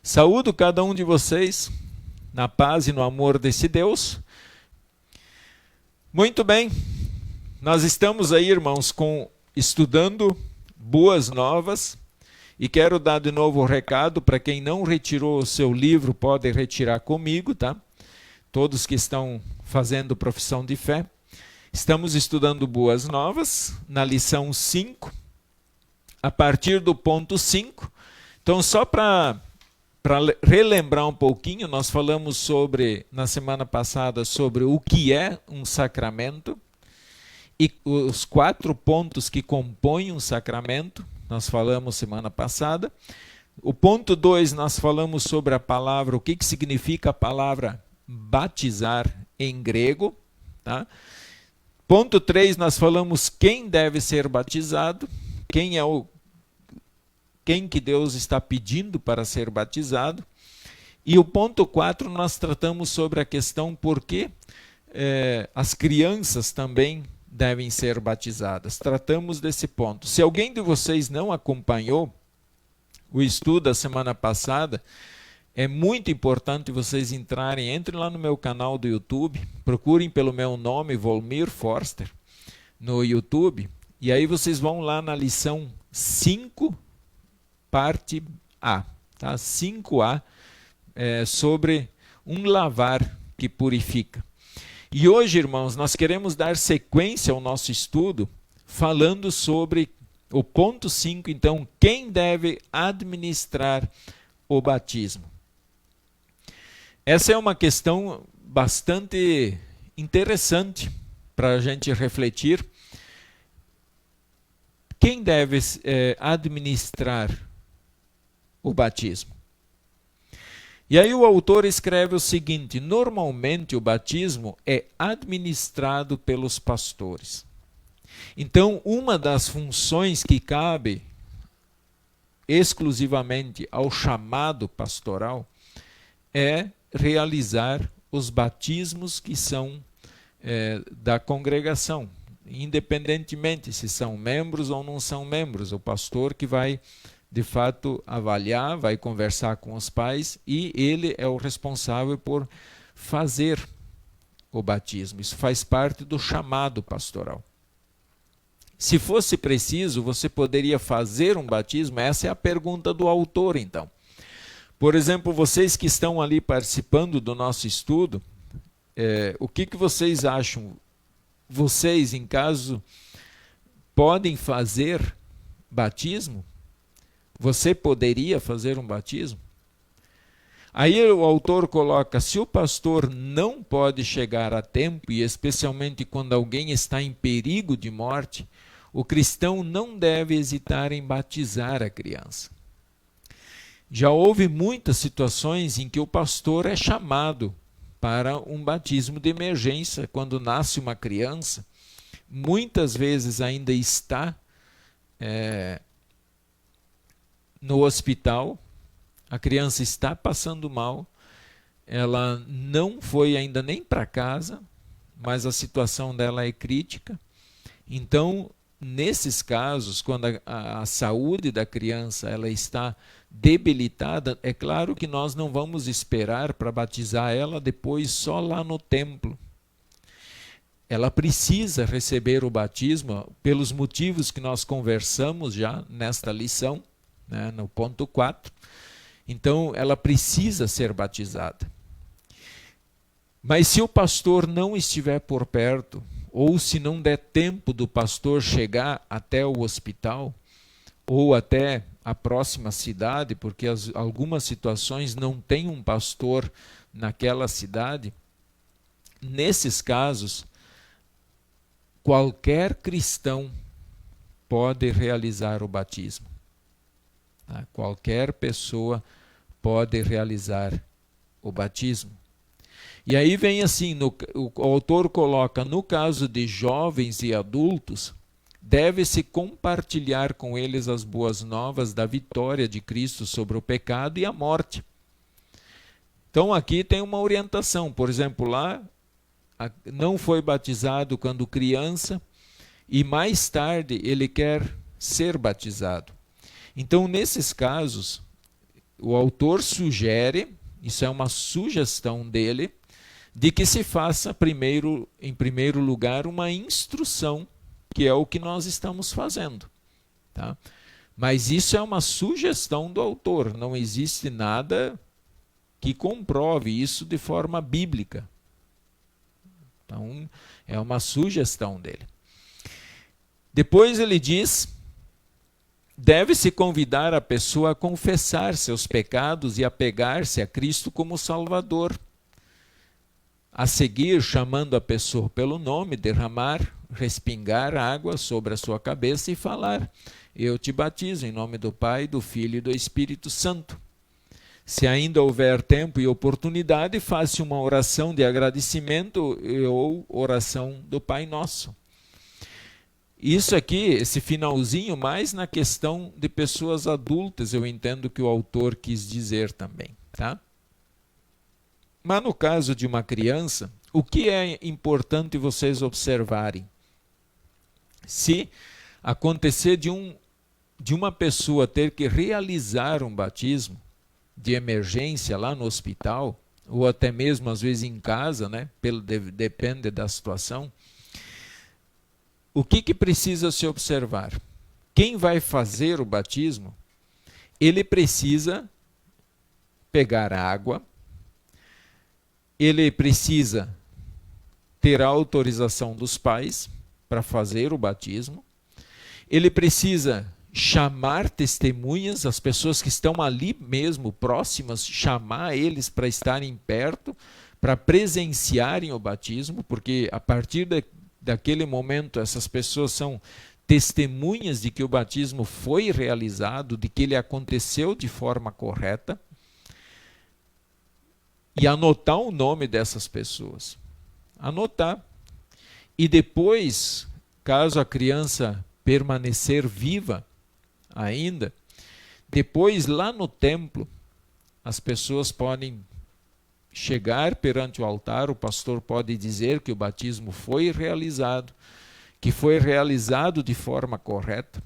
Saúdo cada um de vocês na paz e no amor desse Deus. Muito bem, nós estamos aí, irmãos, estudando Boas Novas e quero dar de novo o recado para quem não retirou o seu livro, pode retirar comigo, tá? Todos que estão fazendo profissão de fé. Estamos estudando Boas Novas na lição 5, a partir do ponto 5. Então, só para relembrar um pouquinho, nós falamos na semana passada sobre o que é um sacramento e os 4 pontos que compõem um sacramento, nós falamos semana passada. O ponto 2, nós falamos sobre a palavra, o que significa a palavra batizar em grego. Tá? Ponto 3, nós falamos quem deve ser batizado, quem que Deus está pedindo para ser batizado. E o ponto 4, nós tratamos sobre a questão por que as crianças também devem ser batizadas. Tratamos desse ponto. Se alguém de vocês não acompanhou o estudo da semana passada, é muito importante vocês entrem lá no meu canal do YouTube, procurem pelo meu nome, Volmir Forster, no YouTube, e aí vocês vão lá na lição 5, parte A, tá? 5A, sobre um lavar que purifica. E hoje, irmãos, nós queremos dar sequência ao nosso estudo, falando sobre o ponto 5, então, quem deve administrar o batismo. Essa é uma questão bastante interessante para a gente refletir. Quem deve administrar o batismo? E aí o autor escreve o seguinte: normalmente o batismo é administrado pelos pastores. Então, uma das funções que cabe exclusivamente ao chamado pastoral é realizar os batismos que são da congregação, independentemente se são membros ou não são membros. O pastor que vai, de fato, avaliar, vai conversar com os pais e ele é o responsável por fazer o batismo. Isso faz parte do chamado pastoral. Se fosse preciso, você poderia fazer um batismo? Essa é a pergunta do autor, então. Por exemplo, vocês que estão ali participando do nosso estudo, o que vocês acham? Vocês, em caso, podem fazer batismo? Você poderia fazer um batismo? Aí o autor coloca: se o pastor não pode chegar a tempo, e especialmente quando alguém está em perigo de morte, o cristão não deve hesitar em batizar a criança. Já houve muitas situações em que o pastor é chamado para um batismo de emergência. Quando nasce uma criança, muitas vezes ainda está no hospital, a criança está passando mal, ela não foi ainda nem para casa, mas a situação dela é crítica. Então, nesses casos, quando a saúde da criança ela está debilitada, é claro que nós não vamos esperar para batizar ela depois só lá no templo. Ela precisa receber o batismo pelos motivos que nós conversamos já nesta lição, né, no ponto 4. Então, ela precisa ser batizada. Mas se o pastor não estiver por perto, ou se não der tempo do pastor chegar até o hospital, ou até a próxima cidade, porque algumas situações não tem um pastor naquela cidade, nesses casos, qualquer cristão pode realizar o batismo. Tá? Qualquer pessoa pode realizar o batismo. E aí vem assim, o autor coloca: no caso de jovens e adultos, deve-se compartilhar com eles as boas novas da vitória de Cristo sobre o pecado e a morte. Então aqui tem uma orientação. Por exemplo, lá não foi batizado quando criança e mais tarde ele quer ser batizado. Então, nesses casos, o autor sugere, isso é uma sugestão dele, de que se faça em primeiro lugar uma instrução, que é o que nós estamos fazendo. Tá? Mas isso é uma sugestão do autor, não existe nada que comprove isso de forma bíblica. Então, é uma sugestão dele. Depois ele diz: deve-se convidar a pessoa a confessar seus pecados e apegar-se a Cristo como Salvador. A seguir, chamando a pessoa pelo nome, derramar, respingar água sobre a sua cabeça e falar: eu te batizo em nome do Pai, do Filho e do Espírito Santo. Se ainda houver tempo e oportunidade, faça uma oração de agradecimento ou oração do Pai Nosso. Isso aqui, esse finalzinho, mais na questão de pessoas adultas, eu entendo que o autor quis dizer também. Tá? Mas no caso de uma criança, o que é importante vocês observarem? Se acontecer de uma pessoa ter que realizar um batismo de emergência lá no hospital, ou até mesmo às vezes em casa, né? Depende da situação, o que precisa se observar? Quem vai fazer o batismo, ele precisa pegar água, ele precisa ter a autorização dos pais para fazer o batismo, ele precisa chamar testemunhas, as pessoas que estão ali mesmo, próximas, chamar eles para estarem perto, para presenciarem o batismo, porque a partir daquele momento essas pessoas são testemunhas de que o batismo foi realizado, de que ele aconteceu de forma correta, e anotar o nome dessas pessoas. Anotar. E depois, caso a criança permanecer viva ainda, depois lá no templo, as pessoas podem chegar perante o altar, o pastor pode dizer que o batismo foi realizado, que foi realizado de forma correta,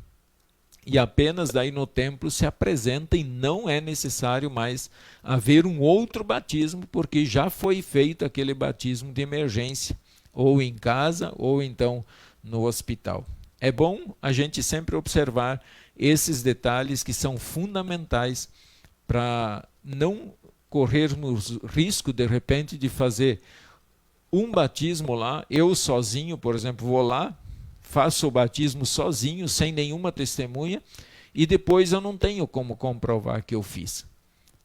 e apenas daí no templo se apresenta, e não é necessário mais haver um outro batismo, porque já foi feito aquele batismo de emergência, ou em casa, ou então no hospital. É bom a gente sempre observar esses detalhes que são fundamentais para não corrermos risco, de repente, de fazer um batismo lá, eu sozinho, por exemplo, vou lá, faço o batismo sozinho, sem nenhuma testemunha, e depois eu não tenho como comprovar que eu fiz.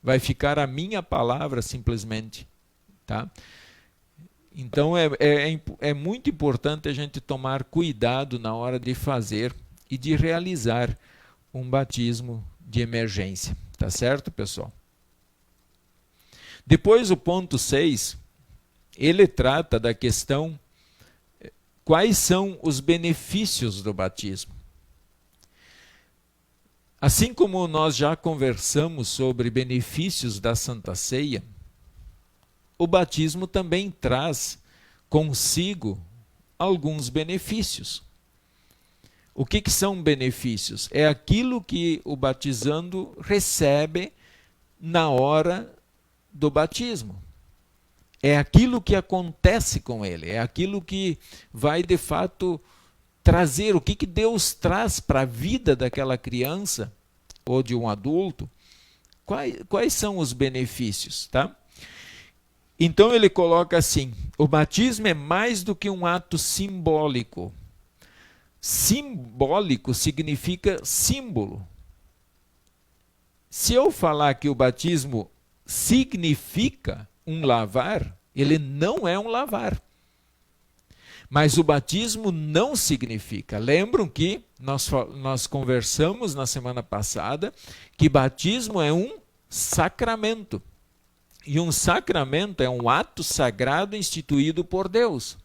Vai ficar a minha palavra simplesmente. Tá? Então é muito importante a gente tomar cuidado na hora de fazer e de realizar um batismo de emergência. Tá certo, pessoal? Depois o ponto 6, ele trata da questão: quais são os benefícios do batismo? Assim como nós já conversamos sobre benefícios da Santa Ceia, o batismo também traz consigo alguns benefícios. O que são benefícios? É aquilo que o batizando recebe na hora do batismo. É aquilo que acontece com ele, é aquilo que vai de fato trazer, o que Deus traz para a vida daquela criança ou de um adulto, quais são os benefícios, tá? Então ele coloca assim: o batismo é mais do que um ato simbólico. Simbólico significa símbolo. Se eu falar que o batismo significa um lavar, ele não é um lavar. Mas o batismo não significa. Lembram que nós conversamos na semana passada que batismo é um sacramento. E um sacramento é um ato sagrado instituído por Deus.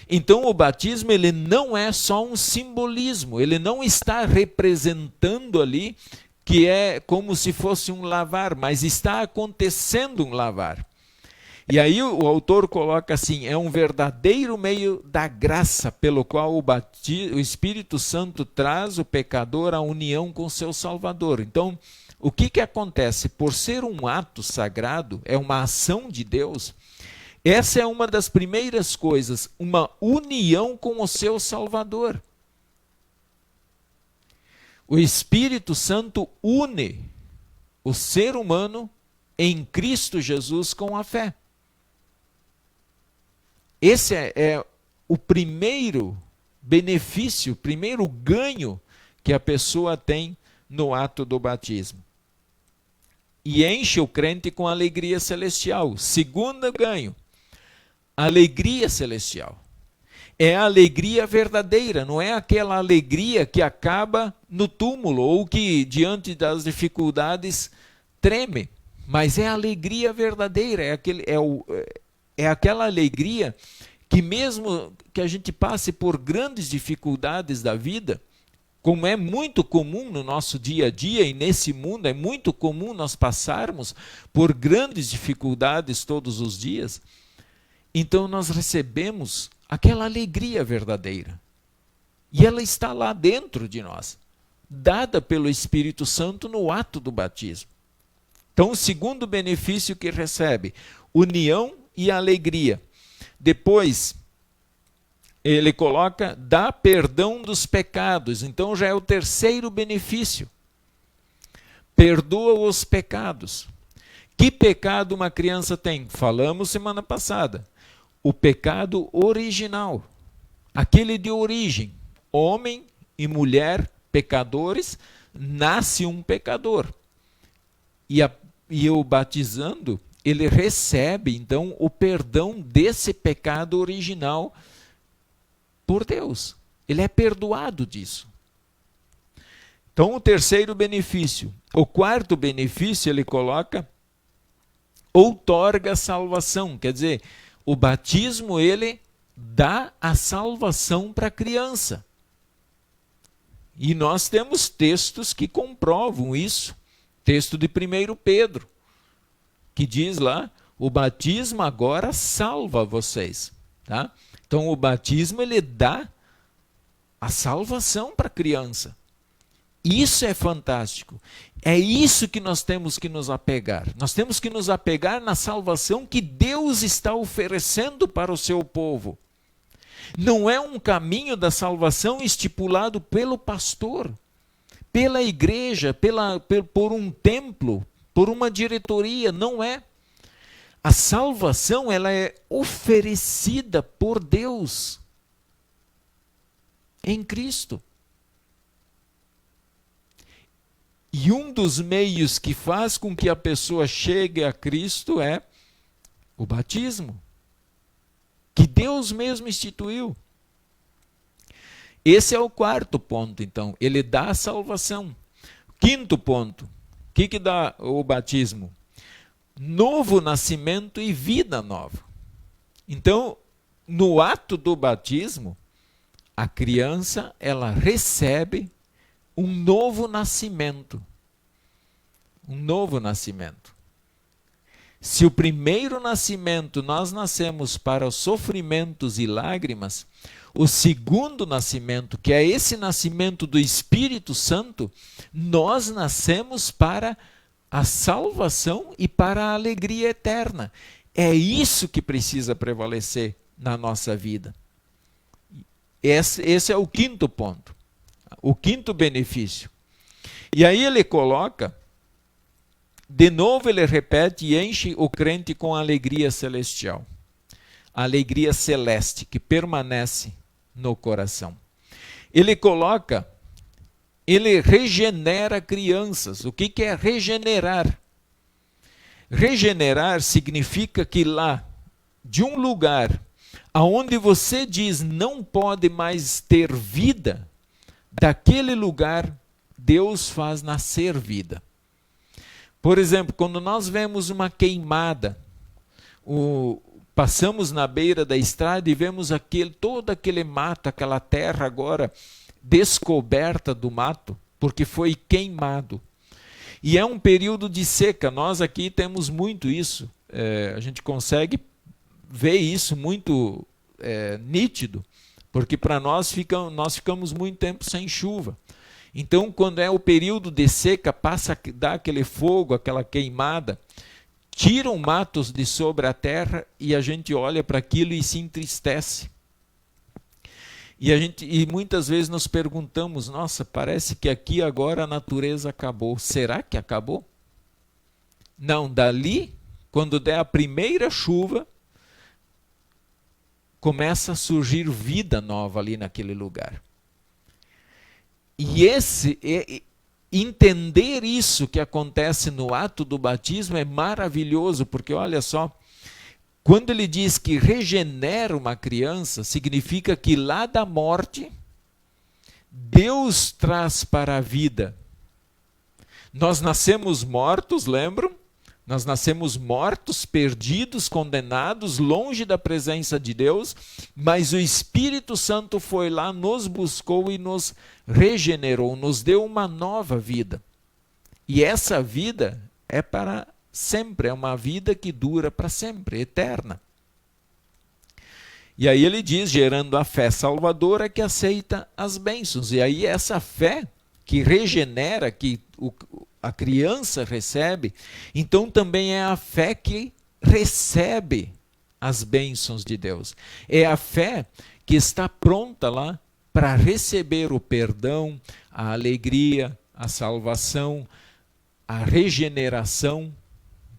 Então o batismo ele não é só um simbolismo, ele não está representando ali que é como se fosse um lavar, mas está acontecendo um lavar. E aí o autor coloca assim: é um verdadeiro meio da graça pelo qual o Espírito Santo traz o pecador à união com seu Salvador. Então o que que acontece? Por ser um ato sagrado, é uma ação de Deus, essa é uma das primeiras coisas, uma união com o seu Salvador. O Espírito Santo une o ser humano em Cristo Jesus com a fé. Esse é o primeiro benefício, o primeiro ganho que a pessoa tem no ato do batismo. E enche o crente com alegria celestial. Segundo ganho, alegria celestial. É a alegria verdadeira, não é aquela alegria que acaba no túmulo ou que diante das dificuldades treme, mas é a alegria verdadeira, é aquela alegria que mesmo que a gente passe por grandes dificuldades da vida, como é muito comum no nosso dia a dia e nesse mundo, é muito comum nós passarmos por grandes dificuldades todos os dias, então nós recebemos aquela alegria verdadeira. E ela está lá dentro de nós, dada pelo Espírito Santo no ato do batismo. Então, o segundo benefício que recebe, união e alegria. Depois, ele coloca, dá perdão dos pecados. Então, já é o terceiro benefício. Perdoa os pecados. Que pecado uma criança tem? Falamos semana passada. O pecado original, aquele de origem, homem e mulher pecadores, nasce um pecador. E o batizando, ele recebe então o perdão desse pecado original por Deus. Ele é perdoado disso. Então, o terceiro benefício. O quarto benefício, ele coloca, outorga a salvação, quer dizer, o batismo, ele dá a salvação para a criança. E nós temos textos que comprovam isso. Texto de 1 Pedro, que diz lá, o batismo agora salva vocês. Tá? Então, o batismo, ele dá a salvação para a criança. Isso é fantástico. É isso que nós temos que nos apegar. Nós temos que nos apegar na salvação que Deus está oferecendo para o seu povo. Não é um caminho da salvação estipulado pelo pastor, pela igreja, por um templo, por uma diretoria. Não é. A salvação, ela é oferecida por Deus em Cristo. E um dos meios que faz com que a pessoa chegue a Cristo é o batismo, que Deus mesmo instituiu. Esse é o quarto ponto, então. Ele dá a salvação. Quinto ponto. O que dá o batismo? Novo nascimento e vida nova. Então, no ato do batismo, a criança, ela recebe um novo nascimento. Um novo nascimento. Se o primeiro nascimento nós nascemos para os sofrimentos e lágrimas, o segundo nascimento, que é esse nascimento do Espírito Santo, nós nascemos para a salvação e para a alegria eterna. É isso que precisa prevalecer na nossa vida. Esse é o quinto ponto. O quinto benefício. E aí ele coloca, de novo ele repete e enche o crente com a alegria celestial. A alegria celeste que permanece no coração. Ele coloca, ele regenera crianças. O que é regenerar? Regenerar significa que lá, de um lugar aonde você diz não pode mais ter vida, daquele lugar, Deus faz nascer vida. Por exemplo, quando nós vemos uma queimada, passamos na beira da estrada e vemos todo aquele mato, aquela terra agora descoberta do mato, porque foi queimado. E é um período de seca, nós aqui temos muito isso, a gente consegue ver isso muito nítido, porque para nós ficamos muito tempo sem chuva. Então, quando é o período de seca, passa, dá aquele fogo, aquela queimada, tiram matos de sobre a terra e a gente olha para aquilo e se entristece. E muitas vezes nos perguntamos, nossa, parece que aqui agora a natureza acabou. Será que acabou? Não, dali, quando der a primeira chuva, começa a surgir vida nova ali naquele lugar. E entender isso que acontece no ato do batismo é maravilhoso, porque olha só, quando ele diz que regenera uma criança, significa que lá da morte, Deus traz para a vida. Nós nascemos mortos, lembram? Nós nascemos mortos, perdidos, condenados, longe da presença de Deus, mas o Espírito Santo foi lá, nos buscou e nos regenerou, nos deu uma nova vida. E essa vida é para sempre, é uma vida que dura para sempre, eterna. E aí ele diz, gerando a fé salvadora que aceita as bênçãos. E aí essa fé que regenera, que a criança recebe, então também é a fé que recebe as bênçãos de Deus. É a fé que está pronta lá para receber o perdão, a alegria, a salvação, a regeneração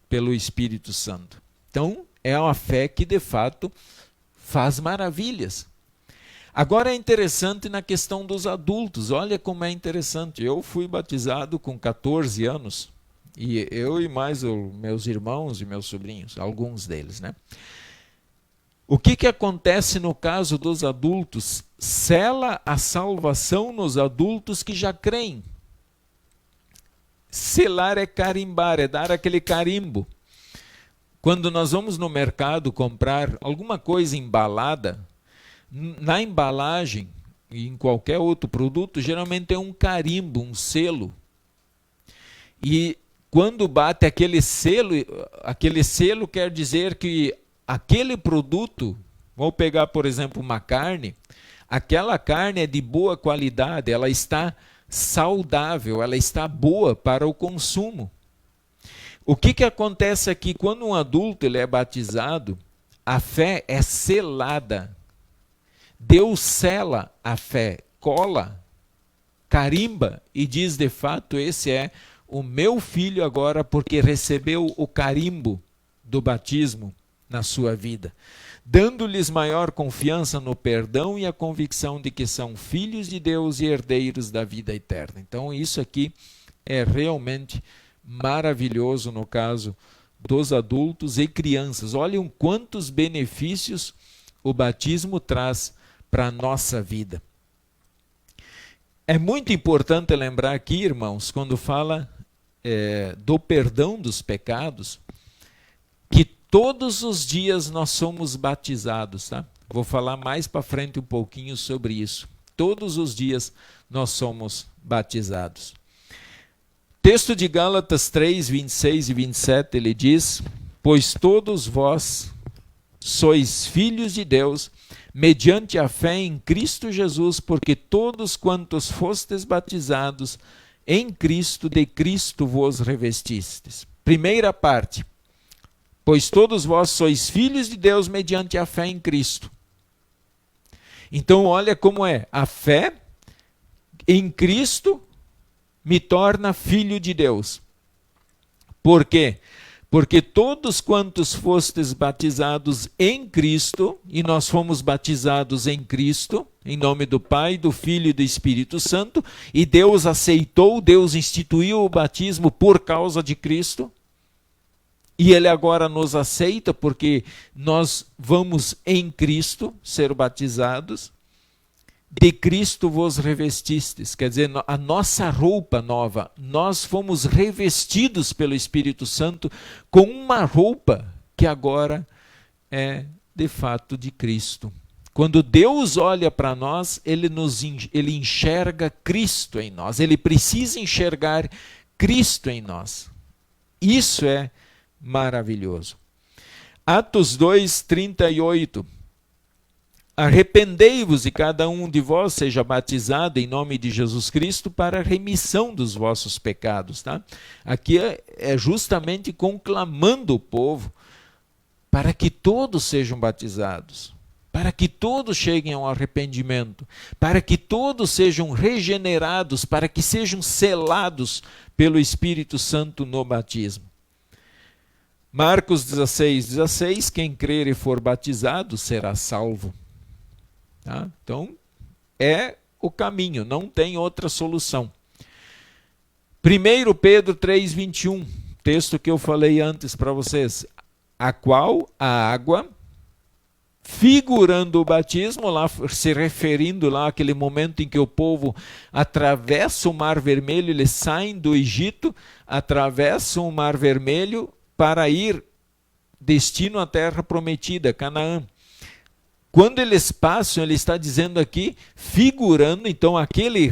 pelo Espírito Santo. Então, é uma fé que de fato faz maravilhas. Agora é interessante na questão dos adultos, olha como é interessante. Eu fui batizado com 14 anos, e eu e mais meus irmãos e meus sobrinhos, alguns deles, né? O que acontece no caso dos adultos? Sela a salvação nos adultos que já creem. Selar é carimbar, é dar aquele carimbo. Quando nós vamos no mercado comprar alguma coisa embalada, na embalagem e em qualquer outro produto, geralmente tem um carimbo, um selo. E quando bate aquele selo quer dizer que aquele produto, vou pegar, por exemplo, uma carne, aquela carne é de boa qualidade, ela está saudável, ela está boa para o consumo. O que acontece aqui? Quando um adulto ele é batizado, a fé é selada. Deus sela a fé, cola, carimba e diz de fato, esse é o meu filho agora porque recebeu o carimbo do batismo na sua vida, dando-lhes maior confiança no perdão e a convicção de que são filhos de Deus e herdeiros da vida eterna. Então isso aqui é realmente maravilhoso no caso dos adultos e crianças. Olhem quantos benefícios o batismo traz para a nossa vida. É muito importante lembrar aqui, irmãos, quando fala do perdão dos pecados, que todos os dias nós somos batizados, tá? Vou falar mais para frente um pouquinho sobre isso. Todos os dias nós somos batizados. Texto de Gálatas 3, 26 e 27, ele diz: pois todos vós sois filhos de Deus, mediante a fé em Cristo Jesus, porque todos quantos fostes batizados em Cristo, de Cristo vos revestistes. Primeira parte. Pois todos vós sois filhos de Deus mediante a fé em Cristo. Então olha como é. A fé em Cristo me torna filho de Deus. Por quê? Porque todos quantos fostes batizados em Cristo, e nós fomos batizados em Cristo, em nome do Pai, do Filho e do Espírito Santo, e Deus aceitou, Deus instituiu o batismo por causa de Cristo, e Ele agora nos aceita porque nós vamos em Cristo ser batizados. De Cristo vos revestistes, quer dizer, a nossa roupa nova, nós fomos revestidos pelo Espírito Santo com uma roupa que agora é de fato de Cristo. Quando Deus olha para nós, ele enxerga Cristo em nós, ele precisa enxergar Cristo em nós. Isso é maravilhoso. Atos 2, 38. arrependei-vos e cada um de vós seja batizado em nome de Jesus Cristo para a remissão dos vossos pecados. Tá? Aqui é justamente conclamando o povo para que todos sejam batizados, para que todos cheguem ao arrependimento, para que todos sejam regenerados, para que sejam selados pelo Espírito Santo no batismo. Marcos 16:16, quem crer e for batizado será salvo. Tá? Então, é o caminho, não tem outra solução. 1 Pedro 3:21, texto que eu falei antes para vocês, a qual a água, figurando o batismo, lá se referindo lá àquele momento em que o povo atravessa o Mar Vermelho, eles saem do Egito, atravessam o Mar Vermelho para ir destino à terra prometida, Canaã. Quando eles passam, ele está dizendo aqui, figurando, então aquele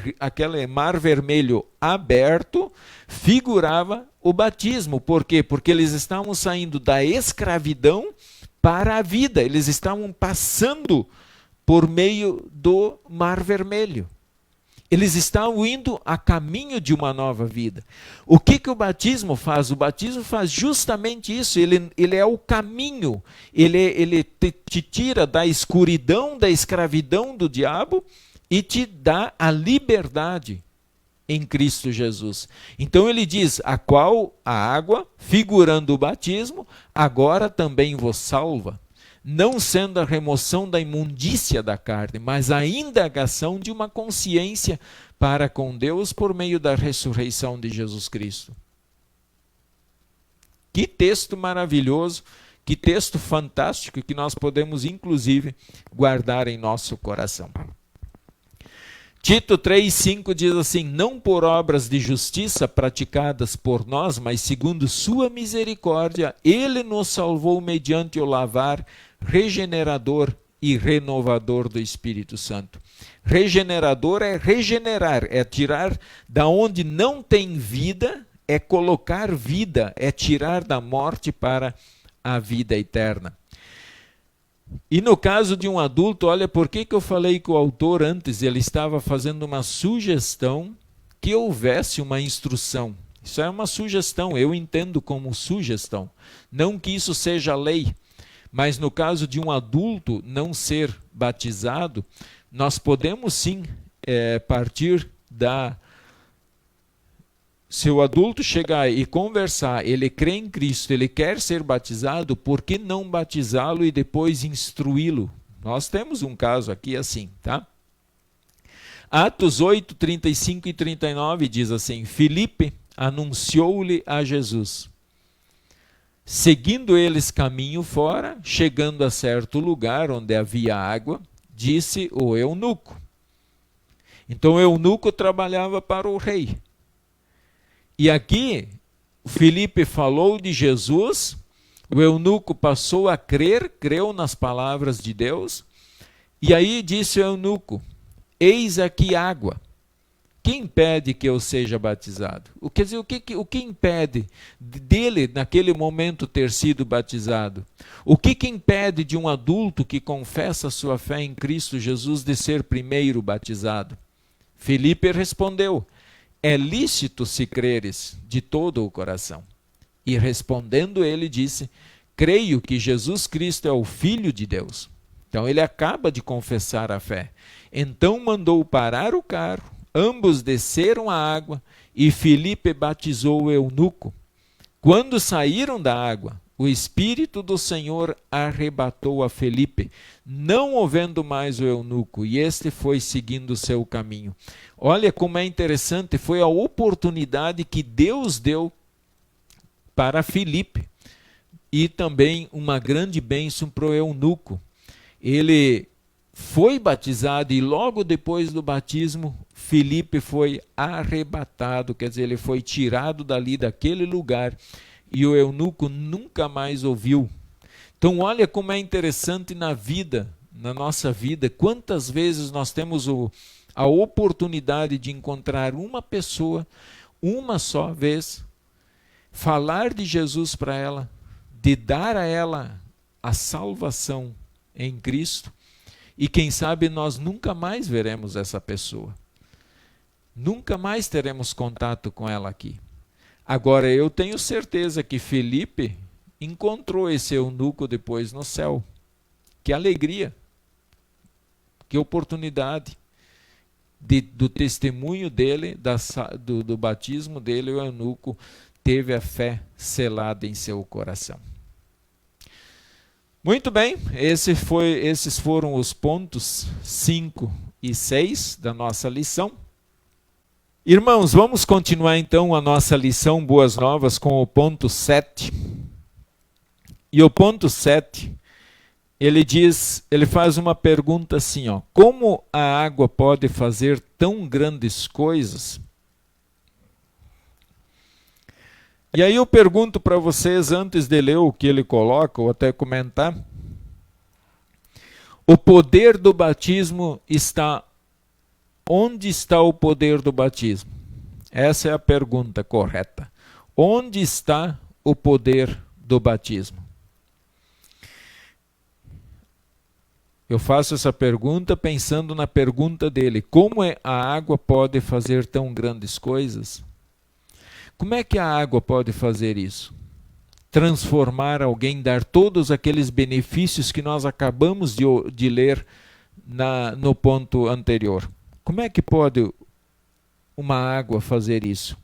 Mar Vermelho aberto figurava o batismo. Por quê? Porque eles estavam saindo da escravidão para a vida. Eles estavam passando por meio do Mar Vermelho. Eles estavam indo a caminho de uma nova vida. O que o batismo faz? O batismo faz justamente isso. Ele é o caminho. Ele te tira da escuridão, da escravidão do diabo e te dá a liberdade em Cristo Jesus. Então ele diz, a qual a água, figurando o batismo, agora também vos salva, não sendo a remoção da imundícia da carne, mas a indagação de uma consciência para com Deus por meio da ressurreição de Jesus Cristo. Que texto maravilhoso, que texto fantástico que nós podemos inclusive guardar em nosso coração. Tito 3,5 diz assim, não por obras de justiça praticadas por nós, mas segundo sua misericórdia, ele nos salvou mediante o lavar regenerador e renovador do Espírito Santo. Regenerador é regenerar, é tirar da onde não tem vida, é colocar vida, é tirar da morte para a vida eterna. E no caso de um adulto, olha, por que eu falei que o autor antes ele estava fazendo uma sugestão que houvesse uma instrução. Isso é uma sugestão, eu entendo como sugestão. Não que isso seja lei, mas no caso de um adulto não ser batizado, nós podemos sim partir da... Se o adulto chegar e conversar, ele crê em Cristo, ele quer ser batizado, por que não batizá-lo e depois instruí-lo? Nós temos um caso aqui assim, tá? Atos 8, 35 e 39 diz assim, Filipe anunciou-lhe a Jesus. Seguindo eles caminho fora, chegando a certo lugar onde havia água, disse o eunuco. Então o eunuco trabalhava para o rei. E aqui, Filipe falou de Jesus, o eunuco passou a crer, creu nas palavras de Deus, e aí disse o eunuco, eis aqui água, que impede que eu seja batizado? Quer dizer, o que impede dele, naquele momento, ter sido batizado? O que impede de um adulto que confessa sua fé em Cristo Jesus de ser primeiro batizado? Filipe respondeu, é lícito se creres de todo o coração. E respondendo ele disse, creio que Jesus Cristo é o Filho de Deus. Então ele acaba de confessar a fé. Então mandou parar o carro, ambos desceram a água e Filipe batizou o eunuco. Quando saíram da água, o Espírito do Senhor arrebatou a Filipe, não o vendo mais o eunuco, e este foi seguindo o seu caminho. Olha como é interessante, foi a oportunidade que Deus deu para Filipe, e também uma grande bênção para o eunuco. Ele foi batizado e logo depois do batismo, Filipe foi arrebatado, quer dizer, ele foi tirado dali daquele lugar, e o eunuco nunca mais ouviu. Então olha como é interessante na vida, na nossa vida, quantas vezes nós temos a oportunidade de encontrar uma pessoa, uma só vez, falar de Jesus para ela, de dar a ela a salvação em Cristo, e quem sabe nós nunca mais veremos essa pessoa. Nunca mais teremos contato com ela aqui. Agora, eu tenho certeza que Felipe encontrou esse eunuco depois no céu. Que alegria, que oportunidade do testemunho dele, do batismo dele, o eunuco teve a fé selada em seu coração. Muito bem, esses foram os pontos 5 e 6 da nossa lição. Irmãos, vamos continuar então a nossa lição Boas Novas com o ponto 7. E o ponto 7, ele faz uma pergunta assim, ó: como a água pode fazer tão grandes coisas? E aí eu pergunto para vocês, antes de ler o que ele coloca, ou até comentar, o poder do batismo está... Onde está o poder do batismo? Essa é a pergunta correta. Onde está o poder do batismo? Eu faço essa pergunta pensando na pergunta dele. Como a água pode fazer tão grandes coisas? Como é que a água pode fazer isso? Transformar alguém, dar todos aqueles benefícios que nós acabamos de ler no ponto anterior. Como é que pode uma água fazer isso?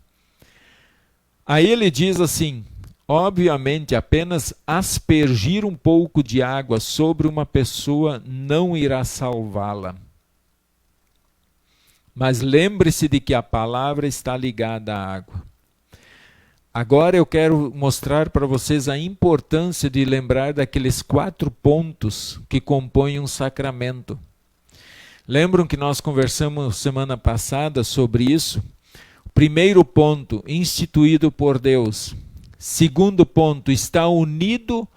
Aí ele diz assim: obviamente, apenas aspergir um pouco de água sobre uma pessoa não irá salvá-la. Mas lembre-se de que a palavra está ligada à água. Agora eu quero mostrar para vocês a importância de lembrar daqueles 4 pontos que compõem um sacramento. Lembram que nós conversamos semana passada sobre isso? Primeiro ponto, instituído por Deus. Segundo ponto, está unido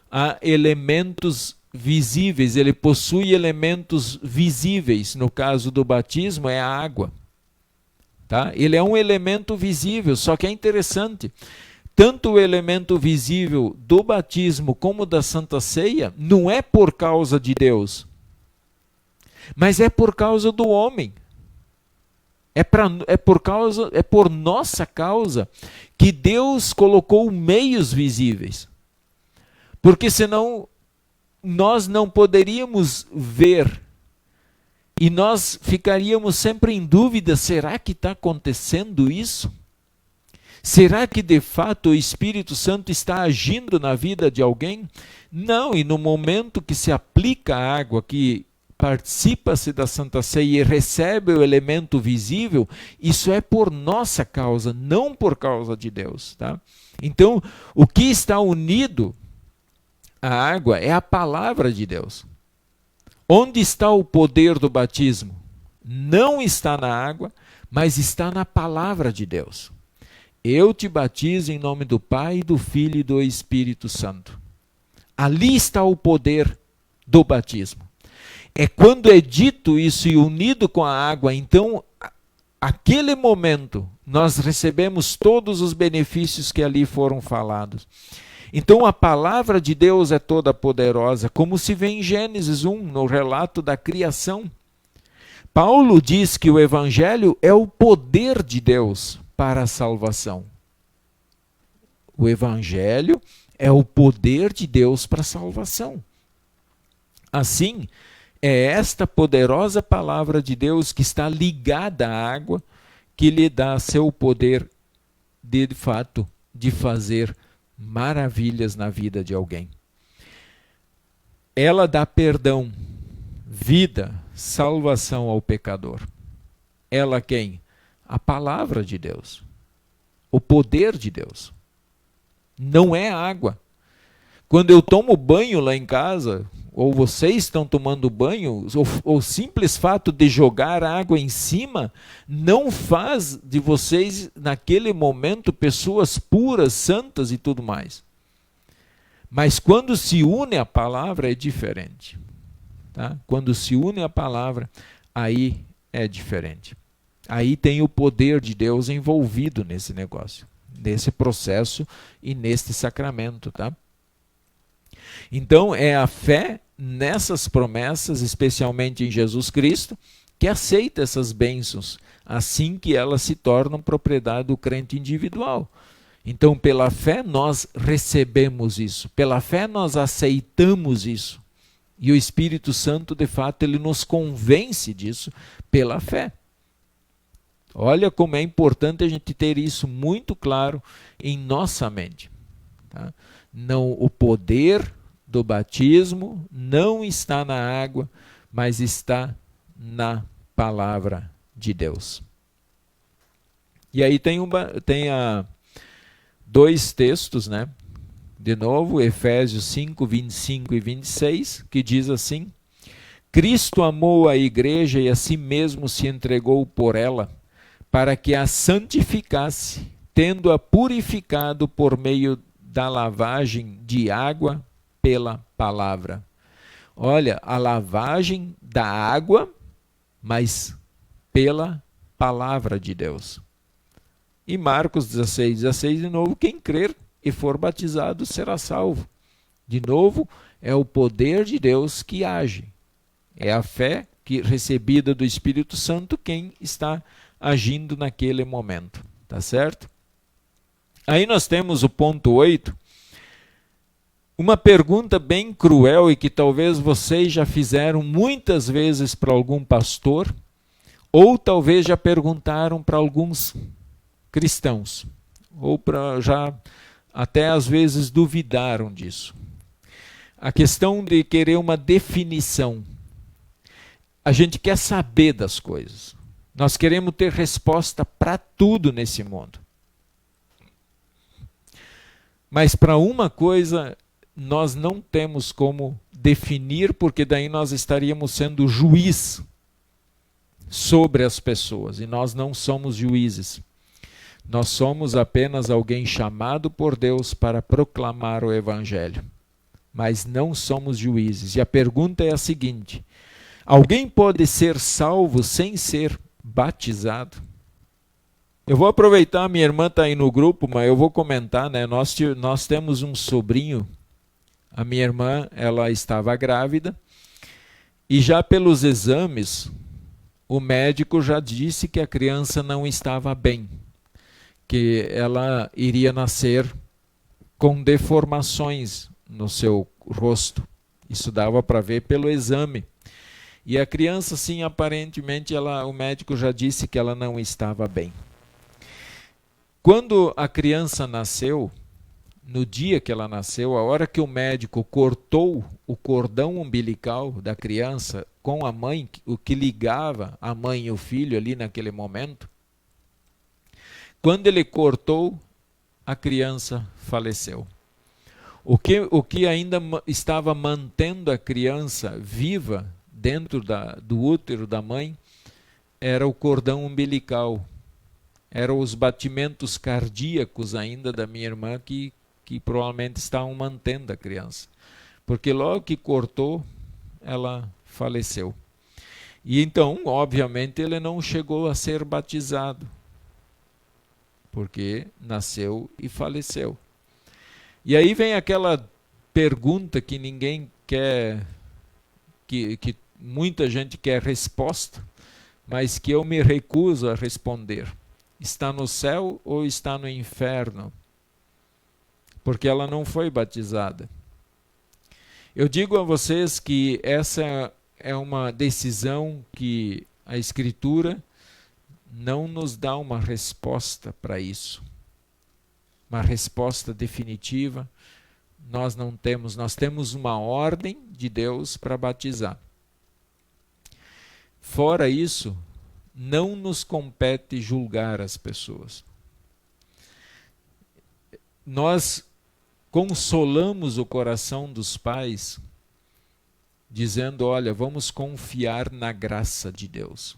a elementos visíveis. Ele possui elementos visíveis. No caso do batismo, é a água. Tá? Ele é um elemento visível, só que é interessante. Tanto o elemento visível do batismo como da Santa Ceia não é por causa de Deus, mas é por causa do homem. É por nossa causa que Deus colocou meios visíveis. Porque senão nós não poderíamos ver e nós ficaríamos sempre em dúvida: será que está acontecendo isso? Será que de fato o Espírito Santo está agindo na vida de alguém? Não, e no momento que se aplica a água, que participa-se da Santa Ceia e recebe o elemento visível, isso é por nossa causa, não por causa de Deus. Tá? Então, o que está unido à água é a palavra de Deus. Onde está o poder do batismo? Não está na água, mas está na palavra de Deus. Eu te batizo em nome do Pai, do Filho e do Espírito Santo. Ali está o poder do batismo. É quando é dito isso e unido com a água, então, aquele momento, nós recebemos todos os benefícios que ali foram falados. Então, a palavra de Deus é toda poderosa, como se vê em Gênesis 1, no relato da criação. Paulo diz que o Evangelho é o poder de Deus para a salvação. O Evangelho é o poder de Deus para a salvação. Assim, é esta poderosa palavra de Deus que está ligada à água que lhe dá seu poder de fato de fazer maravilhas na vida de alguém. Ela dá perdão, vida, salvação ao pecador. Ela quem? A palavra de Deus. O poder de Deus. Não é água. Quando eu tomo banho lá em casa, ou vocês estão tomando banho, o simples fato de jogar água em cima não faz de vocês, naquele momento, pessoas puras, santas e tudo mais. Mas quando se une a palavra, é diferente. Tá? Quando se une a palavra, aí é diferente. Aí tem o poder de Deus envolvido nesse negócio, nesse processo e neste sacramento. Tá? Então, é a fé nessas promessas, especialmente em Jesus Cristo, que aceita essas bênçãos, assim que elas se tornam propriedade do crente individual. Então, pela fé, nós recebemos isso, pela fé, nós aceitamos isso. E o Espírito Santo, de fato, ele nos convence disso pela fé. Olha como é importante a gente ter isso muito claro em nossa mente. Tá? Não, o poder do batismo não está na água, mas está na palavra de Deus. E aí tem dois textos, né? De novo, Efésios 5, 25 e 26, que diz assim: Cristo amou a igreja e a si mesmo se entregou por ela, para que a santificasse, tendo-a purificado por meio da lavagem de água pela palavra. Olha, a lavagem da água, mas pela palavra de Deus. E Marcos 16, 16, de novo, quem crer e for batizado será salvo. De novo, é o poder de Deus que age. É a fé que, recebida do Espírito Santo, quem está agindo naquele momento. Tá certo? Aí nós temos o ponto 8. Uma pergunta bem cruel e que talvez vocês já fizeram muitas vezes para algum pastor, ou talvez já perguntaram para alguns cristãos, ou já até às vezes duvidaram disso. A questão de querer uma definição. A gente quer saber das coisas. Nós queremos ter resposta para tudo nesse mundo. Mas para uma coisa nós não temos como definir, porque daí nós estaríamos sendo juiz sobre as pessoas, e nós não somos juízes. Nós somos apenas alguém chamado por Deus para proclamar o Evangelho, mas não somos juízes. E a pergunta é a seguinte: alguém pode ser salvo sem ser batizado? Eu vou aproveitar, minha irmã está aí no grupo, mas eu vou comentar, né? Nós temos um sobrinho, a minha irmã, ela estava grávida, e já pelos exames, o médico já disse que a criança não estava bem, que ela iria nascer com deformações no seu rosto. Isso dava para ver pelo exame. E a criança, sim, aparentemente, o médico já disse que ela não estava bem. Quando a criança nasceu, no dia que ela nasceu, a hora que o médico cortou o cordão umbilical da criança com a mãe, o que ligava a mãe e o filho ali naquele momento, quando ele cortou, a criança faleceu. O que ainda estava mantendo a criança viva dentro do útero da mãe era o cordão umbilical. Eram os batimentos cardíacos ainda da minha irmã que provavelmente estavam mantendo a criança. Porque logo que cortou, ela faleceu. E então, obviamente, ele não chegou a ser batizado, porque nasceu e faleceu. E aí vem aquela pergunta que ninguém quer, que muita gente quer resposta, mas que eu me recuso a responder. Está no céu ou está no inferno? Porque ela não foi batizada. Eu digo a vocês que essa é uma decisão que a Escritura não nos dá uma resposta para isso. Uma resposta definitiva nós não temos. Nós temos uma ordem de Deus para batizar. Fora isso, não nos compete julgar as pessoas. Nós consolamos o coração dos pais dizendo: olha, vamos confiar na graça de Deus.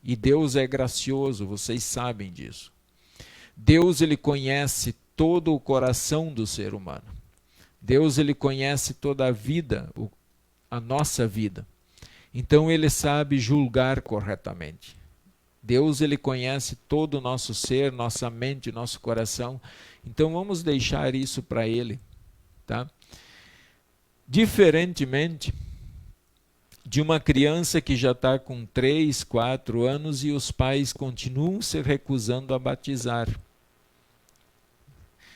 E Deus é gracioso, vocês sabem disso. Deus, ele conhece todo o coração do ser humano. Deus, ele conhece toda a vida, a nossa vida. Então ele sabe julgar corretamente. Deus, ele conhece todo o nosso ser, nossa mente, nosso coração. Então vamos deixar isso para ele, tá? Diferentemente de uma criança que já está com 3, 4 anos e os pais continuam se recusando a batizar.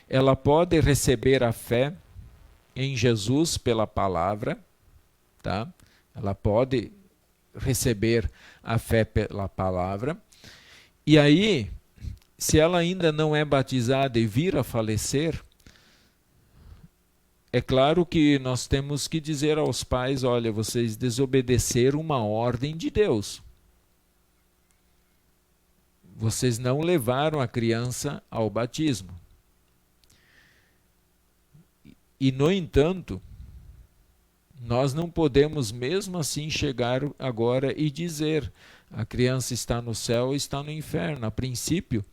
Ela pode receber a fé em Jesus pela palavra, tá? Ela pode receber a fé pela palavra. E aí, se ela ainda não é batizada e vir a falecer, é claro que nós temos que dizer aos pais, olha, vocês desobedeceram uma ordem de Deus. Vocês não levaram a criança ao batismo. E, no entanto, nós não podemos mesmo assim chegar agora e dizer a criança está no céu ou está no inferno. A princípio,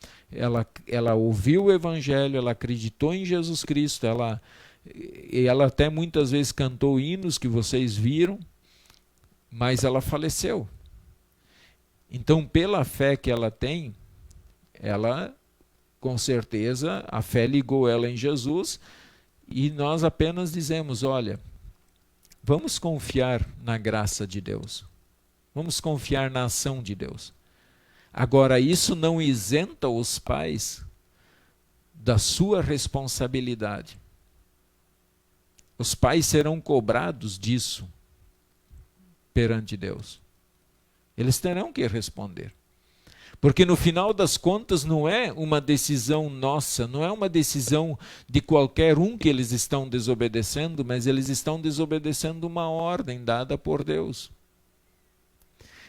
ela ouviu o Evangelho, ela acreditou em Jesus Cristo, ela até muitas vezes cantou hinos que vocês viram, mas ela faleceu. Então, pela fé que ela tem, ela, com certeza, a fé ligou ela em Jesus, e nós apenas dizemos, olha, vamos confiar na graça de Deus. Vamos confiar na ação de Deus. Agora, isso não isenta os pais da sua responsabilidade. Os pais serão cobrados disso perante Deus. Eles terão que responder. Porque no final das contas não é uma decisão nossa, não é uma decisão de qualquer um que eles estão desobedecendo, mas eles estão desobedecendo uma ordem dada por Deus.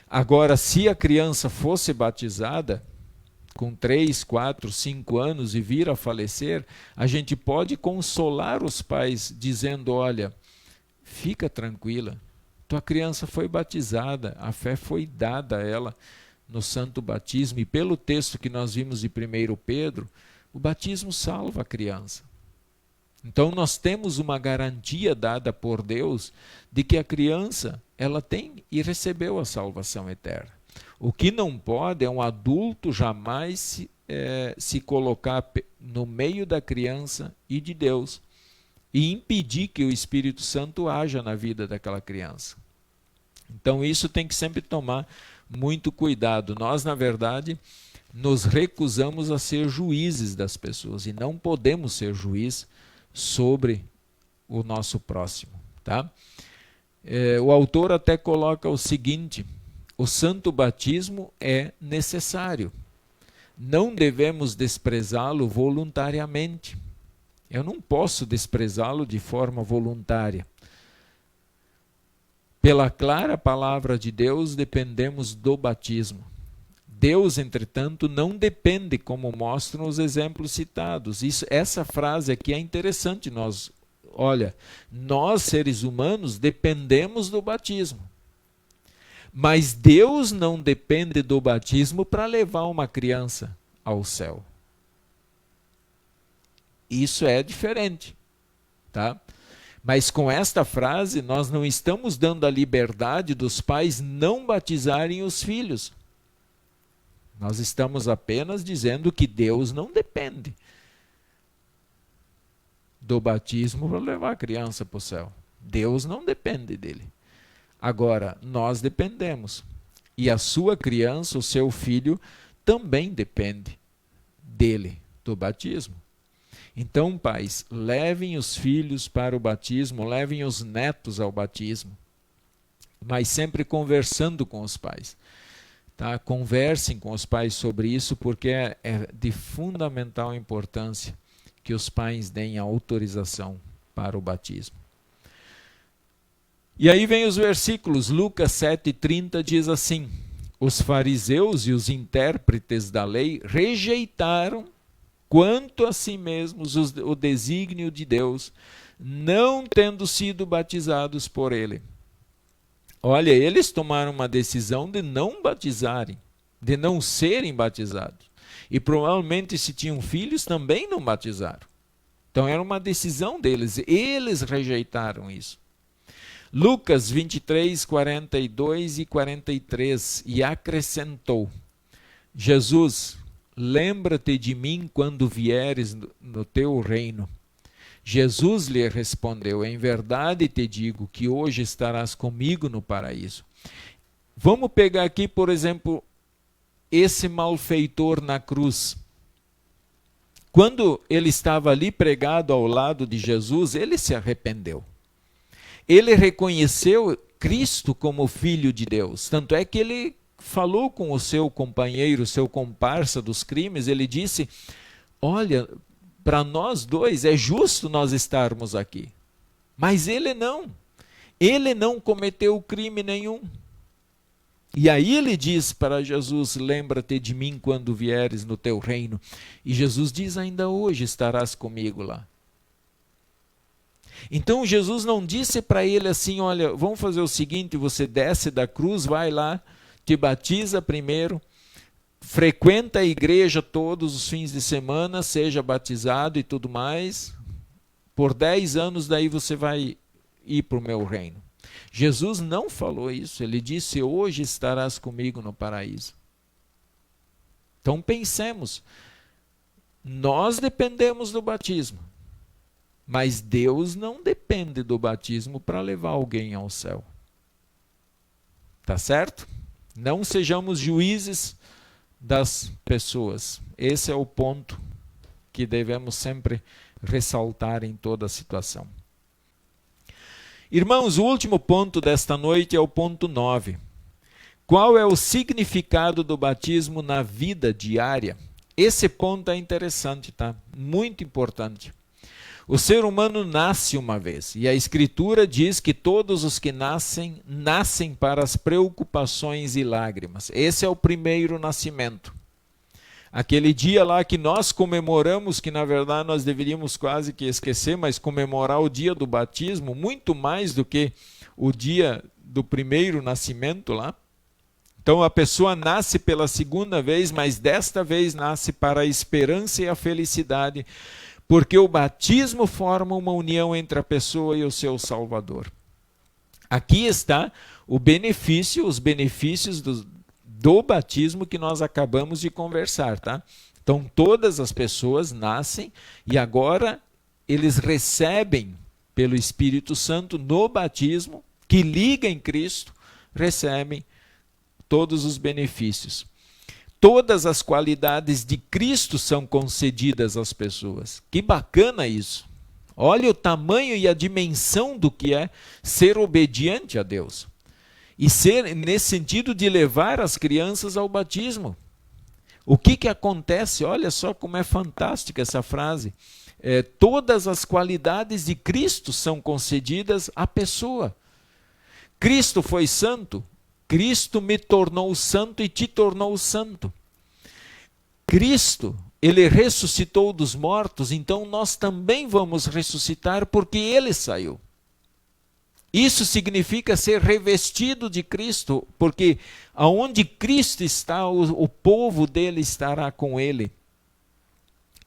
Agora, se a criança fosse batizada com 3, 4, 5 anos e vir a falecer, a gente pode consolar os pais dizendo, olha, fica tranquila, tua criança foi batizada, a fé foi dada a ela no santo batismo, e pelo texto que nós vimos de 1 Pedro, o batismo salva a criança. Então nós temos uma garantia dada por Deus de que a criança, ela tem e recebeu a salvação eterna. O que não pode é um adulto jamais se colocar no meio da criança e de Deus e impedir que o Espírito Santo haja na vida daquela criança. Então isso tem que sempre tomar muito cuidado. Nós, na verdade, nos recusamos a ser juízes das pessoas e não podemos ser juiz sobre o nosso próximo, tá? O autor até coloca o seguinte: o santo batismo é necessário. Não devemos desprezá-lo voluntariamente. Eu não posso desprezá-lo de forma voluntária. Pela clara palavra de Deus, dependemos do batismo. Deus, entretanto, não depende, como mostram os exemplos citados. Essa frase aqui é interessante. Nós seres humanos dependemos do batismo. Mas Deus não depende do batismo para levar uma criança ao céu. Isso é diferente, tá? Mas com esta frase, nós não estamos dando a liberdade dos pais não batizarem os filhos. Nós estamos apenas dizendo que Deus não depende do batismo para levar a criança para o céu. Deus não depende dele. Agora, nós dependemos. E a sua criança, o seu filho, também depende dele, do batismo. Então, pais, levem os filhos para o batismo, levem os netos ao batismo, mas sempre conversando com os pais. Tá? Conversem com os pais sobre isso, porque é de fundamental importância que os pais deem a autorização para o batismo. E aí vem os versículos. Lucas 7,30 diz assim: os fariseus e os intérpretes da lei rejeitaram quanto a si mesmos o desígnio de Deus, não tendo sido batizados por ele. Olha, eles tomaram uma decisão de não batizarem, de não serem batizados. E provavelmente, se tinham filhos, também não batizaram. Então era uma decisão deles, eles rejeitaram isso. Lucas 23, 42 e 43, e acrescentou: Jesus, lembra-te de mim quando vieres no teu reino. Jesus lhe respondeu: em verdade te digo que hoje estarás comigo no paraíso. Vamos pegar aqui, por exemplo, esse malfeitor na cruz. Quando ele estava ali pregado ao lado de Jesus, ele se arrependeu. Ele reconheceu Cristo como Filho de Deus. Tanto é que ele falou com o seu companheiro, seu comparsa dos crimes, ele disse: olha, para nós dois é justo nós estarmos aqui. Mas ele não cometeu crime nenhum. E aí ele diz para Jesus: lembra-te de mim quando vieres no teu reino. E Jesus diz: ainda hoje estarás comigo lá. Então Jesus não disse para ele assim: olha, vamos fazer o seguinte, você desce da cruz, vai lá, te batiza primeiro, frequenta a igreja todos os fins de semana, seja batizado e tudo mais, por 10 anos daí você vai ir para o meu reino. Jesus não falou isso, ele disse: hoje estarás comigo no paraíso. Então pensemos, nós dependemos do batismo, mas Deus não depende do batismo para levar alguém ao céu. Tá certo? Não sejamos juízes das pessoas. Esse é o ponto que devemos sempre ressaltar em toda a situação. Irmãos, o último ponto desta noite é o ponto 9. Qual é o significado do batismo na vida diária? Esse ponto é interessante, tá? Muito importante. O ser humano nasce uma vez, e a Escritura diz que todos os que nascem, nascem para as preocupações e lágrimas. Esse é o primeiro nascimento. Aquele dia lá que nós comemoramos, que na verdade nós deveríamos quase que esquecer, mas comemorar o dia do batismo, muito mais do que o dia do primeiro nascimento lá. Então a pessoa nasce pela segunda vez, mas desta vez nasce para a esperança e a felicidade, porque o batismo forma uma união entre a pessoa e o seu Salvador. Aqui está o benefício, os benefícios do batismo que nós acabamos de conversar, tá? Então todas as pessoas nascem e agora eles recebem pelo Espírito Santo no batismo, que liga em Cristo, recebem todos os benefícios. Todas as qualidades de Cristo são concedidas às pessoas. Que bacana isso! Olha o tamanho e a dimensão do que é ser obediente a Deus. E ser nesse sentido de levar as crianças ao batismo. O que acontece? Olha só como é fantástica essa frase. Todas as qualidades de Cristo são concedidas à pessoa. Cristo foi santo. Cristo me tornou santo e te tornou santo. Cristo, ele ressuscitou dos mortos, então nós também vamos ressuscitar porque ele saiu. Isso significa ser revestido de Cristo, porque aonde Cristo está, o povo dele estará com ele.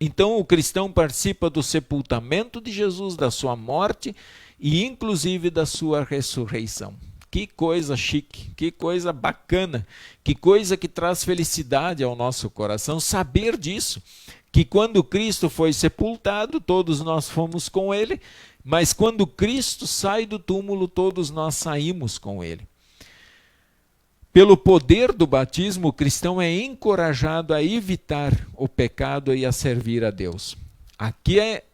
Então o cristão participa do sepultamento de Jesus, da sua morte e inclusive da sua ressurreição. Que coisa chique, que coisa bacana, que coisa que traz felicidade ao nosso coração, saber disso, que quando Cristo foi sepultado, todos nós fomos com ele, mas quando Cristo sai do túmulo, todos nós saímos com ele. Pelo poder do batismo, o cristão é encorajado a evitar o pecado e a servir a Deus. Aqui é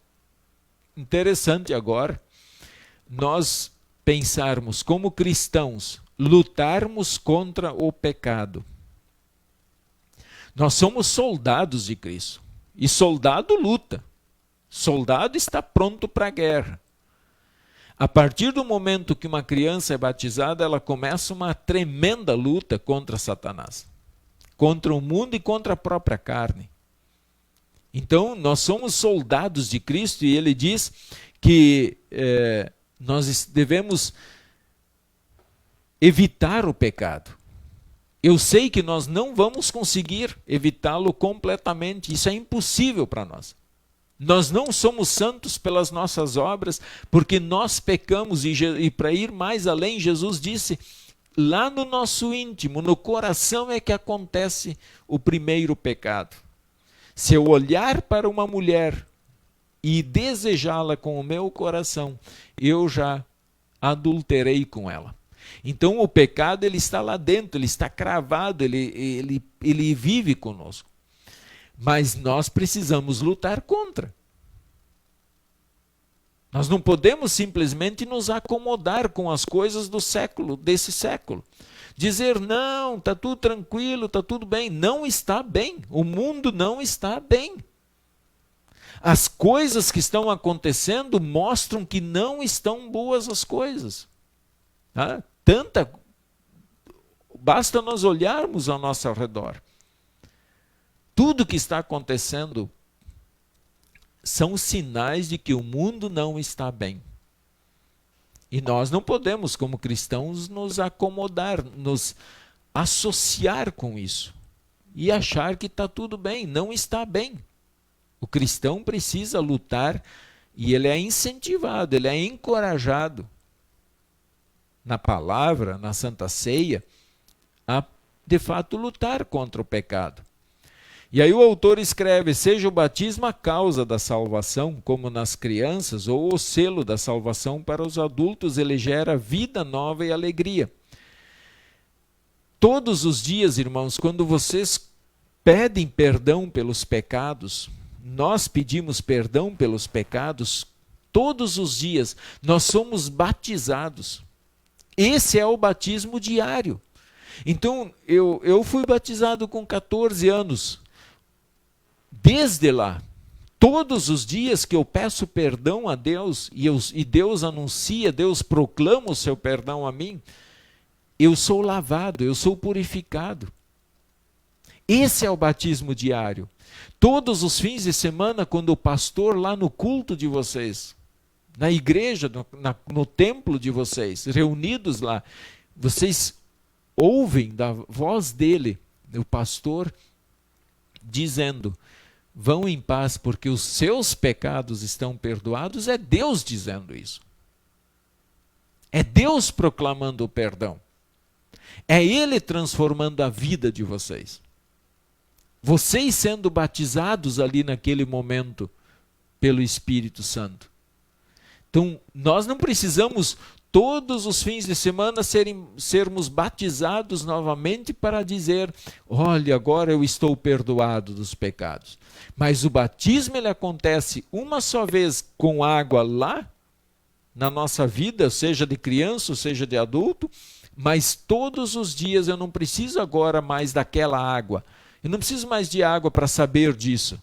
interessante agora nós pensarmos como cristãos, lutarmos contra o pecado. Nós somos soldados de Cristo. E soldado luta. Soldado está pronto para a guerra. A partir do momento que uma criança é batizada, ela começa uma tremenda luta contra Satanás. Contra o mundo e contra a própria carne. Então, nós somos soldados de Cristo e ele diz que nós devemos evitar o pecado. Eu sei que nós não vamos conseguir evitá-lo completamente, isso é impossível para nós. Nós não somos santos pelas nossas obras, porque nós pecamos, e para ir mais além, Jesus disse, lá no nosso íntimo, no coração é que acontece o primeiro pecado. Se eu olhar para uma mulher e desejá-la com o meu coração, eu já adulterei com ela. Então o pecado ele está lá dentro, ele está cravado, ele vive conosco. Mas nós precisamos lutar contra. Nós não podemos simplesmente nos acomodar com as coisas do século, desse século. Dizer, não, está tudo tranquilo, está tudo bem. Não está bem. O mundo não está bem. As coisas que estão acontecendo mostram que não estão boas as coisas. Tá? Basta nós olharmos ao nosso redor. Tudo que está acontecendo são sinais de que o mundo não está bem. E nós não podemos, como cristãos, nos acomodar, nos associar com isso e achar que está tudo bem. Não está bem. O cristão precisa lutar e ele é incentivado, ele é encorajado na palavra, na Santa Ceia, a de fato lutar contra o pecado. E aí o autor escreve, seja o batismo a causa da salvação, como nas crianças, ou o selo da salvação para os adultos, ele gera vida nova e alegria. Todos os dias, irmãos, quando vocês pedem perdão pelos pecados, nós pedimos perdão pelos pecados, todos os dias nós somos batizados. Esse é o batismo diário. Então, eu fui batizado com 14 anos. Desde lá, todos os dias que eu peço perdão a Deus, e Deus anuncia, Deus proclama o seu perdão a mim, eu sou lavado, eu sou purificado. Esse é o batismo diário. Todos os fins de semana, quando o pastor lá no culto de vocês, na igreja, no templo de vocês, reunidos lá, vocês ouvem da voz dele, o pastor, dizendo, vão em paz porque os seus pecados estão perdoados, é Deus dizendo isso. É Deus proclamando o perdão. É Ele transformando a vida de vocês. Vocês sendo batizados ali naquele momento pelo Espírito Santo. Então, nós não precisamos todos os fins de semana sermos batizados novamente para dizer, olha, agora eu estou perdoado dos pecados. Mas o batismo ele acontece uma só vez com água lá na nossa vida, seja de criança ou seja de adulto, mas todos os dias eu não preciso agora mais daquela água. Eu não preciso mais de água para saber disso.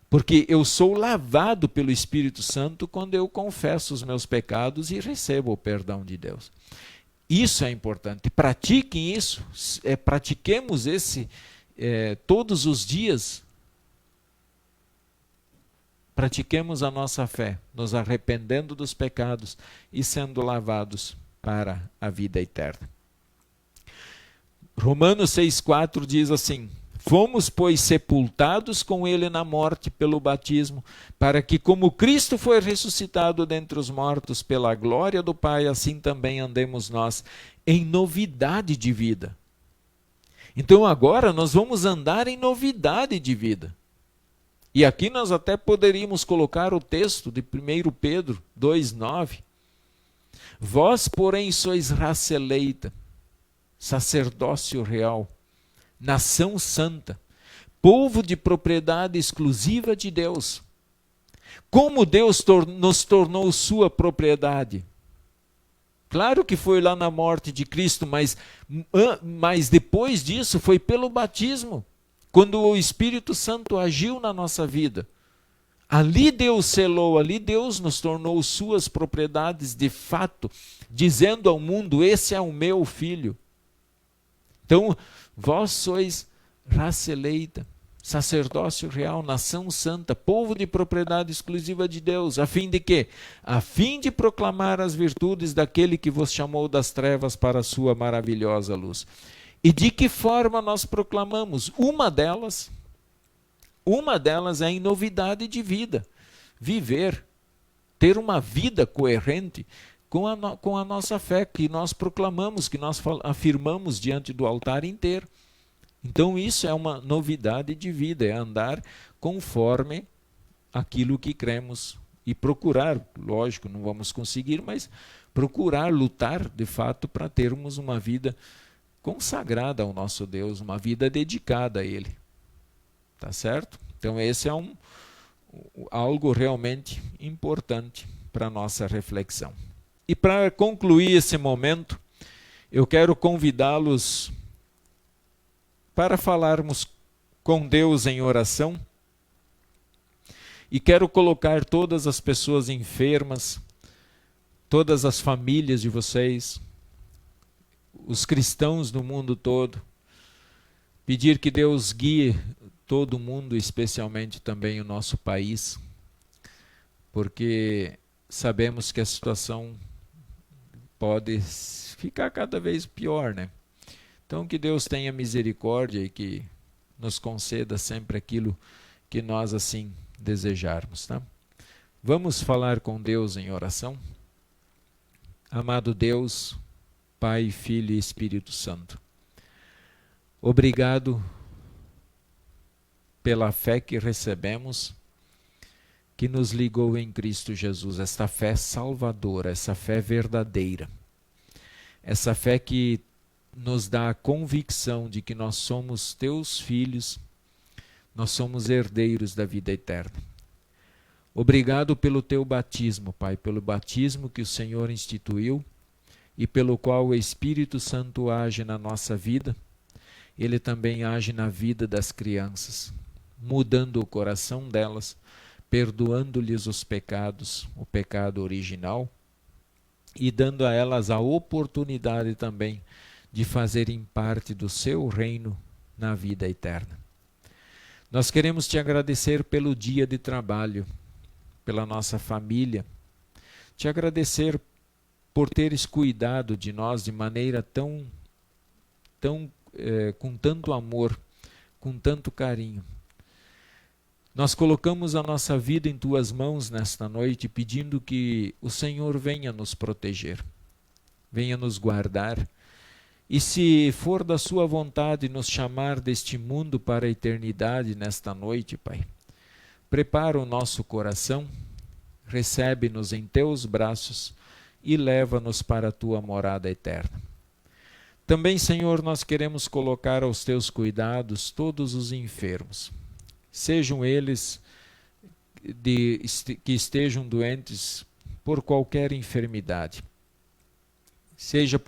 Porque eu sou lavado pelo Espírito Santo quando eu confesso os meus pecados e recebo o perdão de Deus. Isso é importante. Pratiquem isso. Pratiquemos todos os dias. Pratiquemos a nossa fé, nos arrependendo dos pecados e sendo lavados para a vida eterna. Romanos 6,4 diz assim, fomos, pois, sepultados com ele na morte pelo batismo, para que, como Cristo foi ressuscitado dentre os mortos pela glória do Pai, assim também andemos nós em novidade de vida. Então agora nós vamos andar em novidade de vida. E aqui nós até poderíamos colocar o texto de 1 Pedro 2,9. Vós, porém, sois raça eleita, sacerdócio real, nação santa, povo de propriedade exclusiva de Deus. Como Deus nos tornou sua propriedade? Claro que foi lá na morte de Cristo, mas depois disso foi pelo batismo, quando o Espírito Santo agiu na nossa vida. Ali Deus selou, ali Deus nos tornou suas propriedades de fato, dizendo ao mundo, esse é o meu filho. Então, vós sois raça eleita, sacerdócio real, nação santa, povo de propriedade exclusiva de Deus, a fim de quê? A fim de proclamar as virtudes daquele que vos chamou das trevas para a sua maravilhosa luz. E de que forma nós proclamamos? Uma delas é em novidade de vida, viver, ter uma vida coerente com a nossa fé, que nós proclamamos, que nós afirmamos diante do altar inteiro. Então isso é uma novidade de vida, é andar conforme aquilo que cremos e procurar, lógico, não vamos conseguir, mas procurar lutar de fato para termos uma vida consagrada ao nosso Deus, uma vida dedicada a Ele. Tá certo? Então esse é algo realmente importante para a nossa reflexão. E para concluir esse momento, eu quero convidá-los para falarmos com Deus em oração. E quero colocar todas as pessoas enfermas, todas as famílias de vocês, os cristãos do mundo todo, pedir que Deus guie todo mundo, especialmente também o nosso país, porque sabemos que a situação pode ficar cada vez pior, né? Então que Deus tenha misericórdia e que nos conceda sempre aquilo que nós assim desejarmos, tá? Vamos falar com Deus em oração? Amado Deus, Pai, Filho e Espírito Santo, obrigado pela fé que recebemos, que nos ligou em Cristo Jesus, esta fé salvadora, essa fé verdadeira, essa fé que nos dá a convicção de que nós somos teus filhos, nós somos herdeiros da vida eterna. Obrigado pelo teu batismo, Pai, pelo batismo que o Senhor instituiu e pelo qual o Espírito Santo age na nossa vida. Ele também age na vida das crianças, mudando o coração delas, perdoando-lhes os pecados, o pecado original, e dando a elas a oportunidade também de fazerem parte do seu reino na vida eterna. Nós queremos te agradecer pelo dia de trabalho, pela nossa família, te agradecer por teres cuidado de nós de maneira com tanto amor, com tanto carinho. Nós colocamos a nossa vida em tuas mãos nesta noite, pedindo que o Senhor venha nos proteger, venha nos guardar. E se for da sua vontade nos chamar deste mundo para a eternidade nesta noite, Pai, prepara o nosso coração, recebe-nos em teus braços e leva-nos para a tua morada eterna. Também, Senhor, nós queremos colocar aos teus cuidados todos os enfermos, sejam eles que estejam doentes por qualquer enfermidade, seja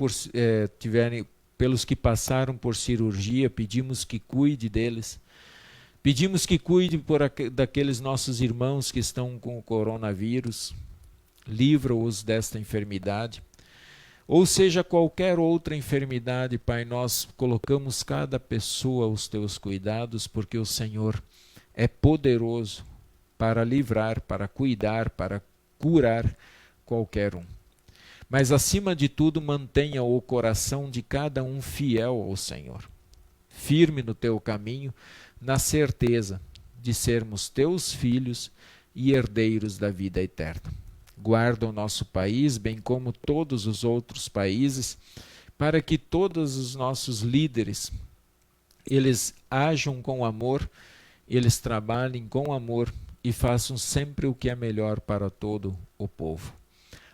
pelos que passaram por cirurgia, pedimos que cuide deles. Pedimos que cuide daqueles nossos irmãos que estão com o coronavírus, livra-os desta enfermidade. Ou seja, qualquer outra enfermidade, Pai, nós colocamos cada pessoa aos teus cuidados, porque o Senhor é poderoso para livrar, para cuidar, para curar qualquer um. Mas, acima de tudo, mantenha o coração de cada um fiel ao Senhor, firme no teu caminho, na certeza de sermos teus filhos e herdeiros da vida eterna. Guarda o nosso país, bem como todos os outros países, para que todos os nossos líderes, eles ajam com amor, eles trabalhem com amor e façam sempre o que é melhor para todo o povo.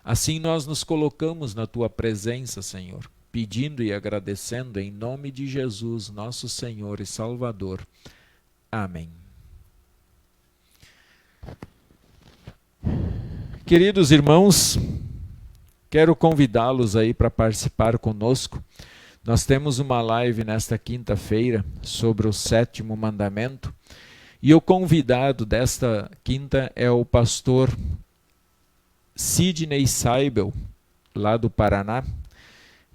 Assim nós nos colocamos na tua presença, Senhor, pedindo e agradecendo em nome de Jesus, nosso Senhor e Salvador. Amém. Queridos irmãos, quero convidá-los aí para participar conosco. Nós temos uma live nesta quinta-feira sobre o 7º mandamento, e o convidado desta quinta é o pastor Sidney Seibel, lá do Paraná,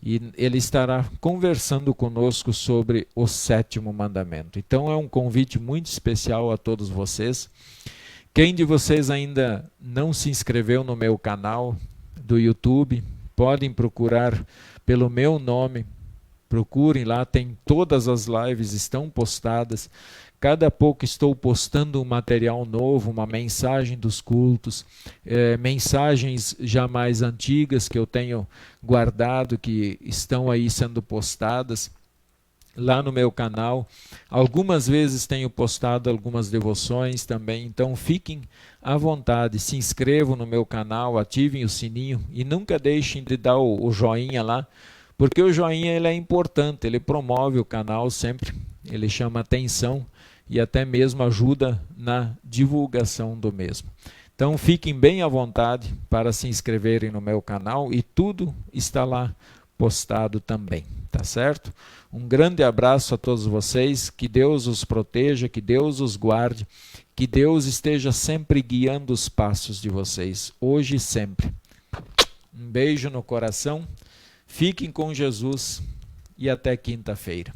e ele estará conversando conosco sobre o 7º mandamento. Então é um convite muito especial a todos vocês. Quem de vocês ainda não se inscreveu no meu canal do YouTube, podem procurar pelo meu nome, procurem lá, tem todas as lives, estão postadas. Cada pouco estou postando um material novo, uma mensagem dos cultos, mensagens já mais antigas que eu tenho guardado, que estão aí sendo postadas. lá no meu canal. Algumas vezes tenho postado algumas devoções também, então fiquem à vontade, se inscrevam no meu canal, ativem o sininho e nunca deixem de dar o joinha lá, porque o joinha ele é importante, ele promove o canal sempre, ele chama atenção e até mesmo ajuda na divulgação do mesmo. Então fiquem bem à vontade para se inscreverem no meu canal e tudo está lá postado também, tá certo? Um grande abraço a todos vocês, que Deus os proteja, que Deus os guarde, que Deus esteja sempre guiando os passos de vocês, hoje e sempre. Um beijo no coração, fiquem com Jesus e até quinta-feira.